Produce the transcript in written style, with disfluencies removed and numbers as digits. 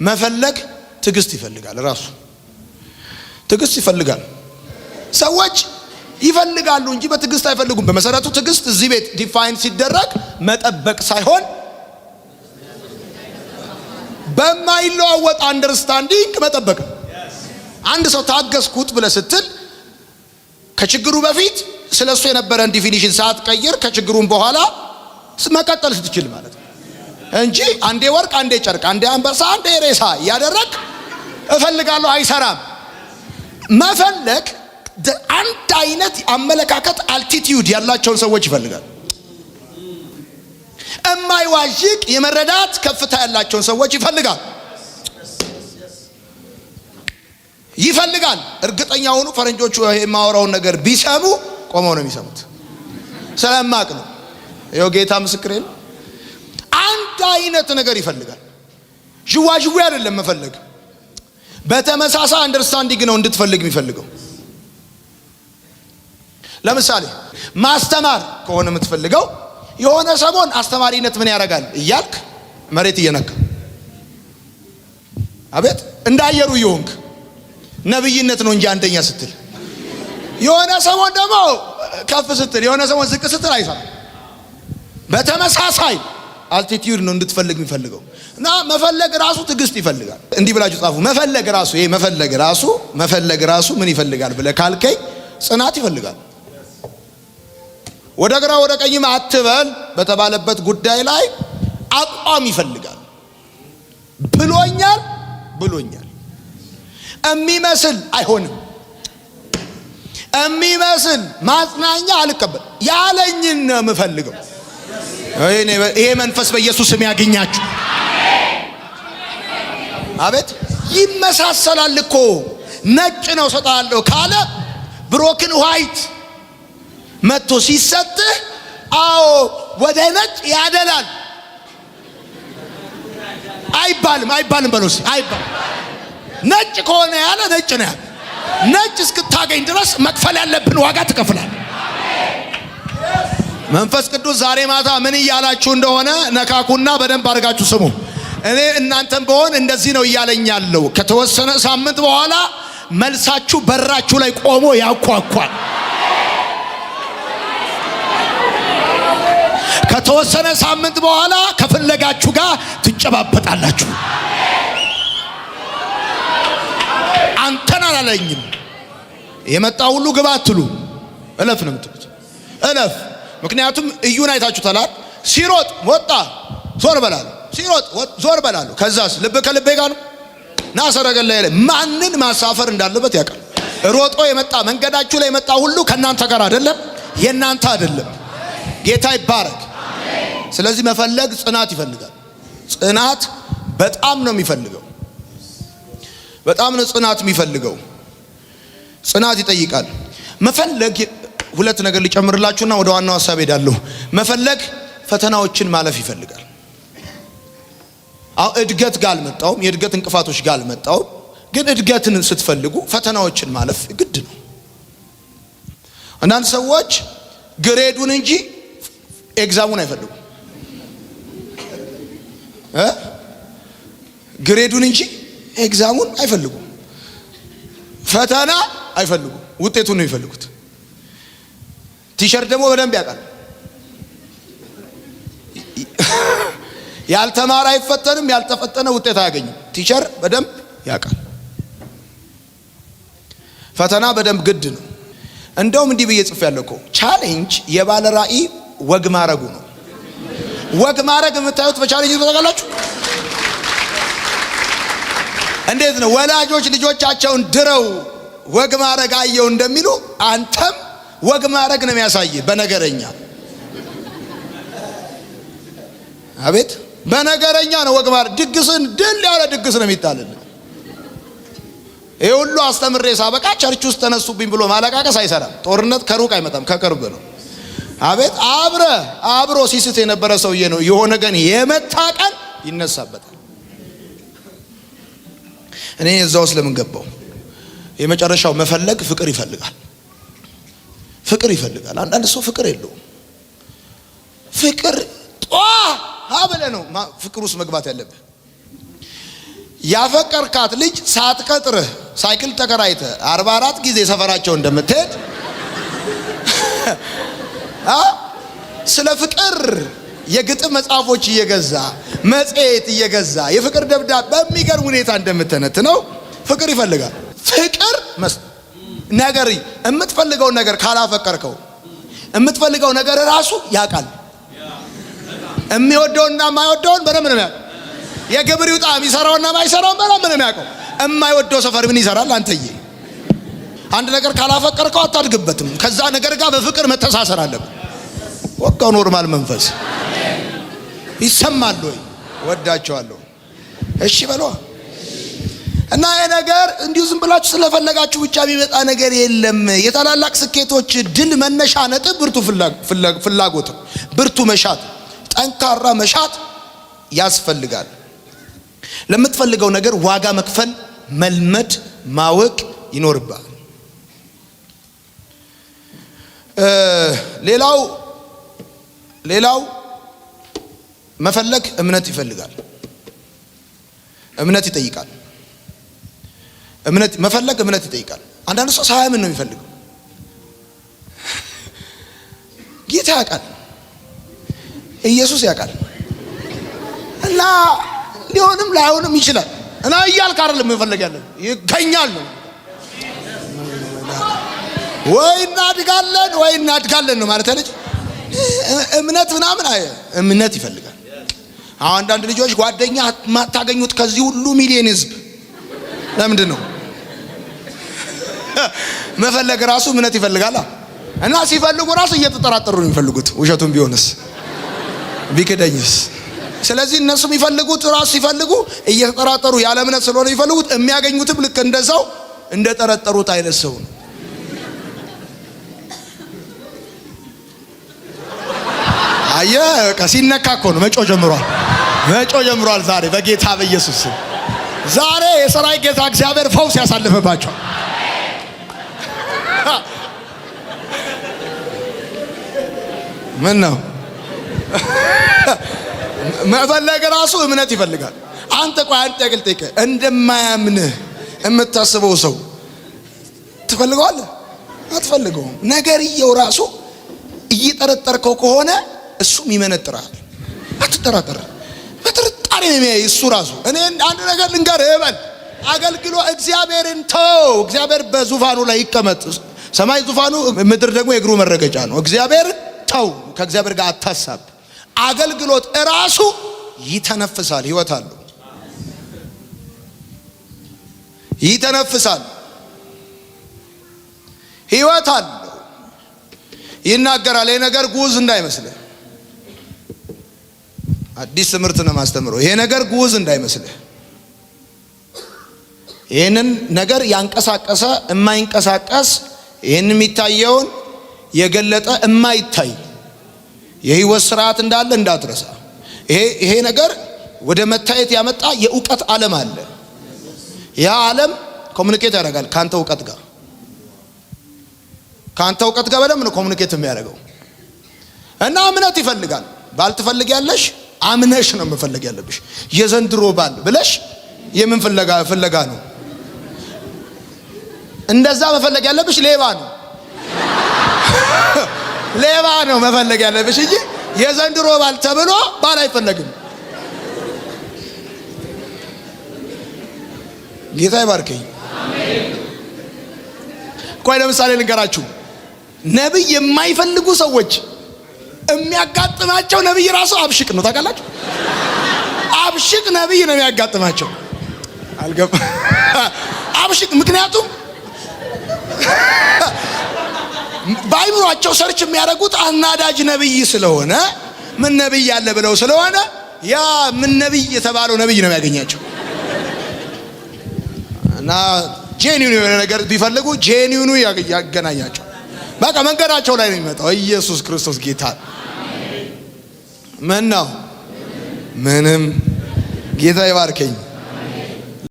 መፈለግ ትዕግስት ይፈልጋል። ራሱ ትዕግስት ይፈልጋል። ሰዎች ይፈልጋሉ እንጂ በትዕግስት አይፈልጉም። በመሰረቱ ትዕግስት እዚህ ቤት ዲፋይን ሲደረግ መጠበቅ ሳይሆን በማይለዋወጥ አንደርስታንዲንግ መጠበቅ። አንድ ሰው ታገስኩት ብለህ ስትል ከችግሩ በፊት ስለሱ የነበረን ዲፊኒሽን ሳትቀይር ከችግሩም በኋላ መቀጠል ስትችል ማለት ነው እንጂ አንዴ ወርቅ አንዴ ጨርቅ አንዴ አንበሳ አንዴ ሬሳ ያደረክ እፈልጋለሁ አይሰራም። መፈለግ አንድ አይነት አመለካከት አልቲቲዩድ ያላቸውን ሰዎች ይፈልጋል። የማይዋዥቅ የመረዳት ከፍታ ያላቸውን ሰዎች ይፈልጋል። እርግጠኛ ሆኑ ፈረንጆቹ የማወራውን ነገር ቢሰሙ ቆመው ነው የሚሰሙት። ስለማቅ ነው። ይኸው ጌታ ምስክሬ ነው። አንድ አይነት ነገር ይፈልጋል። ዥዋዥዌ አይደለም መፈለግ። በተመሳሳይ አንደርስታንዲንግ ነው እንድትፈልግ የሚፈልገው። ለምሳሌ ማስተማር ከሆነ የምትፈልገው የሆነ ሰሞን አስተማሪነት ምን ያደርጋል እያልክ መሬት እየነካ አቤት እንዳየሩ ይሆንክ ነብይነት ነው እንጂ አንደኛ ስትል የሆነ ሰሞን ደግሞ ከፍ ስትል የሆነ ሰሞን ዝቅ ስትል አይሰራም። በተመሳሳይ አልቲቲዩድ ነው እንድትፈልግ የሚፈልገው እና መፈለግ ራሱ ትዕግስት ይፈልጋል። እንዲህ ብላችሁ ጻፉ። መፈለግ ራሱ ምን ይፈልጋል ብለህ ካልከኝ ጽናት ይፈልጋል። ወደ ግራ ወደ ቀኝም አትበል በተባለበት ጉዳይ ላይ አቋም ይፈልጋል። ብሎኛል የሚመስል አይሆንም። የሚመስል ማጽናኛ አልቀበል ያለኝን ነው የምፈልገው። ይሄ መንፈስ በኢየሱስ ስም ያገኛችሁ። አቤት ይመሳሰላል እኮ ነጭ ነው ሰጣለሁ ካለ ብሮክን ዋይት መጥቶ ሲሰጥህ አዎ ወደ ነጭ ያደላል አይባልም በሉስ አይባልም። ነጭ ከሆነ ያለ ነጭ ነው ያለ። ነጭ እስክታገኝ ድረስ መክፈል ያለብን ዋጋ ትከፍላለህ። መንፈስ ቅዱስ ዛሬ ማታ ምን እያላችሁ እንደሆነ ነካኩና በደንብ አድርጋችሁ ስሙ። እኔ እናንተም በሆን እንደዚህ ነው እያለኝ ያለው። ከተወሰነ ሳምንት በኋላ መልሳችሁ በራችሁ ላይ ቆሞ ያኳኳል። ከተወሰነ ሳምንት በኋላ ከፈለጋችሁ ጋር ትጨባበጣላችሁ። አንተን አላለኝም የመጣ ሁሉ ግባ አትሉ፣ እለፍ ነው የምትሉት። እለፍ። ምክንያቱም እዩን አይታችሁታል። ሲሮጥ ወጣ ዞር በላሉ፣ ሲሮጥ ዞር በላሉ። ከዛስ ልብ ከልቤ ጋር ነው ና ሰረገላ ያለ ማንን ማሳፈር እንዳለበት ያውቃል። ሮጦ የመጣ መንገዳችሁ ላይ የመጣ ሁሉ ከናንተ ጋር አይደለም፣ የናንተ አይደለም። ጌታ ይባረክ። ስለዚህ መፈለግ ጽናት ይፈልጋል። ጽናት በጣም ነው የሚፈልገው። በጣም ነው ጽናት የሚፈልገው። ጽናት ይጠይቃል። መፈለግ ሁለት ነገር ሊጨምርላችሁና ወደ ዋናው ሐሳብ ሄዳለሁ። መፈለግ ፈተናዎችን ማለፍ ይፈልጋል። እድገት ጋር አልመጣውም፣ የእድገት እንቅፋቶች ጋር አልመጣውም። ግን እድገትን ስትፈልጉ ፈተናዎችን ማለፍ ግድ ነው። አንዳንድ ሰዎች ግሬዱን እንጂ ኤግዛሙን አይፈልጉም። ግሬዱን እንጂ ኤግዛሙን አይፈልጉም። ፈተና አይፈልጉም፣ ውጤቱን ነው የሚፈልጉት። ቲሸርት ደግሞ በደንብ ያውቃል። ያልተማረ አይፈተንም፣ ያልተፈተነ ውጤት አያገኝም። ቲቸር በደንብ ያውቃል። ፈተና በደንብ ግድ ነው። እንደውም እንዲህ ብዬ ጽፌያለሁ እኮ ቻሌንጅ የባለ ራእይ ወግ ማረጉ ነው። ወግ ማረግ የምታዩት በቻሌንጅ ተጠቃላችሁ። እንዴት ነው ወላጆች ልጆቻቸውን ድረው ወግ ማረግ አየው እንደሚሉ አንተም ወግ ማረግ ነው የሚያሳይ። በነገረኛ አቤት በነገረኛ ነው ወግ ማረግ። ድግስን ድል ያለ ድግስ ነው የሚጣልልህ። ይሄ ሁሉ አስተምሬ ሳበቃ ቸርች ውስጥ ተነሱብኝ ብሎ ማለቃቀስ አይሰራም። ጦርነት ከሩቅ አይመጣም፣ ከቅርብ ነው። አቤት አብሮ ሲስት የነበረ ሰውዬ ነው የሆነ ቀን የመታ ቀን ይነሳበታል። እኔ እዛው ስለምን ገባው? የመጨረሻው መፈለግ ፍቅር ይፈልጋል። ፍቅር ይፈልጋል። አንዳንድ ሰው ፍቅር የለውም። ፍቅር ጧ ሀበለ ነው ፍቅር ውስጥ መግባት ያለብህ። ያፈቀርካት ልጅ ሳትቀጥርህ ሳይክል ተከራይተህ 44 ጊዜ ሰፈራቸው እንደምትሄድ ስለ ፍቅር የግጥም መጽሐፎች እየገዛ መጽሔት እየገዛ የፍቅር ደብዳቤ በሚገርም ሁኔታ እንደምትነትነው ፍቅር ይፈልጋል። ፍቅር ነገር የምትፈልገው ነገር ካላፈቀርከው የምትፈልገው ነገር ራሱ ያውቃል። የሚወደውና የማይወደውን በደንብ ነው የሚያውቀው። የግብር ይውጣ የሚሰራውና የማይሰራውን በደንብ ነው የሚያውቀው። የማይወደው ሰፈር ምን ይሰራል? አንተዬ አንድ ነገር ካላፈቀርከው አታድግበትም። ከዛ ነገር ጋር በፍቅር መተሳሰር አለብን። ወጣው ኖርማል መንፈስ ይሰማል ወይ? ወዳቸዋለሁ። እሺ በሏ እና ይሄ ነገር እንዲሁ ዝም ብላችሁ ስለፈለጋችሁ ብቻ የሚመጣ ነገር የለም። የታላላቅ ስኬቶች ድል መነሻ ነጥብ ብርቱ ፍላጎት፣ ብርቱ መሻት፣ ጠንካራ መሻት ያስፈልጋል። ለምትፈልገው ነገር ዋጋ መክፈል መልመድ ማወቅ ይኖርባል። ሌላው መፈለግ እምነት ይፈልጋል። እምነት ይጠይቃል። መፈለግ እምነት ይጠይቃል። አንዳንድ ሰው ሳያምን ነው የሚፈልገው። ጌታ ያውቃል፣ ኢየሱስ ያውቃል እና ሊሆንም ላይሆንም ይችላል እና እያልክ አይደለም መፈለግ ያለው ይገኛል ነው ወይ እናድጋለን ነው ማለት አይደል? እምነት ምናምን እምነት ይፈልጋል። አንዳንድ ልጆች ጓደኛ ማታገኙት ከዚህ ሁሉ ሚሊዮን ህዝብ ለምንድን ነው? መፈለግ ራሱ እምነት ይፈልጋል እና ሲፈልጉ ራሱ እየተጠራጠሩ ነው የሚፈልጉት። ውሸቱን ቢሆንስ ቢክደኝስ? ስለዚህ እነሱ የሚፈልጉት ራሱ ሲፈልጉ እየተጠራጠሩ ያለ እምነት ስለሆነ የሚፈልጉት የሚያገኙትም ልክ እንደዛው እንደጠረጠሩት አይነት ሰው ነው። ሲነካ እኮ ነው መጮ ጀምሯል። ዛሬ በጌታ በኢየሱስ ስም ዛሬ የሰራዊት ጌታ እግዚአብሔር ፈውስ ያሳልፈባቸው። ምን ነው መፈለግ ራሱ እምነት ይፈልጋል። አንተ ቆይ አንተ ያገልጠይከ እንደማያምንህ የምታስበው ሰው ትፈልገዋለህ? አትፈልገውም። ነገርየው ራሱ እየጠረጠርከው ከሆነ እሱም ይመነጥራል። አትጠራጠር። በጥርጣሬ ነው የሚያይ እሱ ራሱ። እኔ አንድ ነገር ልንገርህ በል አገልግሎ እግዚአብሔርን ተው። እግዚአብሔር በዙፋኑ ላይ ይቀመጥ። ሰማይ ዙፋኑ፣ ምድር ደግሞ የእግሩ መረገጫ ነው። እግዚአብሔርን ተው። ከእግዚአብሔር ጋር አታሳብ። አገልግሎት እራሱ ይተነፍሳል፣ ህይወት አለው። ይተነፍሳል፣ ህይወት አለው፣ ይናገራል። ይሄ ነገር ጉዝ እንዳይመስልህ፣ አዲስ ትምህርት ነው ማስተምረው። ይሄ ነገር ጉዝ እንዳይመስልህ። ይሄንን ነገር ያንቀሳቀሰ የማይንቀሳቀስ፣ ይሄን የሚታየውን የገለጠ የማይታይ የህይወት ስርዓት እንዳለ እንዳትረሳ። ይሄ ነገር ወደ መታየት ያመጣ የእውቀት ዓለም አለ። ያ ዓለም ኮሙኒኬት ያደርጋል ካንተ እውቀት ጋር። ካንተ እውቀት ጋር በደንብ ነው ኮሙኒኬት የሚያደርገው። እና እምነት ይፈልጋል። ባል ትፈልጊያለሽ፣ አምነሽ ነው መፈለግ ያለብሽ። የዘንድሮ ባል ብለሽ የምን ፍለጋ ነው? እንደዛ መፈለግ ያለብሽ ሌባ ነው መፈለግ ያለብሽ እንጂ የዘንድሮ ባል ተብሎ ባል አይፈለግም። ጌታ ይባርከኝ። ቆይ ለምሳሌ ልንገራችሁ። ነብይ የማይፈልጉ ሰዎች የሚያጋጥማቸው ነብይ ራሱ አብሽቅ ነው። ታውቃላችሁ? አብሽቅ ነብይ ነው የሚያጋጥማቸው። አብሽቅ ምክንያቱም ባይምሯቸው ሰርች የሚያደርጉት አናዳጅ ነብይ ስለሆነ ምን ነብይ ያለ ብለው ስለሆነ ያ ምን ነብይ የተባለው ነብይ ነው የሚያገኛቸው። እና ጄኒውን የሆነ ነገር ቢፈልጉ ጄኒውኑ ያገናኛቸው። በቃ መንገዳቸው ላይ ነው የሚመጣው። ኢየሱስ ክርስቶስ ጌታ። ምን ነው ምንም። ጌታ ይባርከኝ።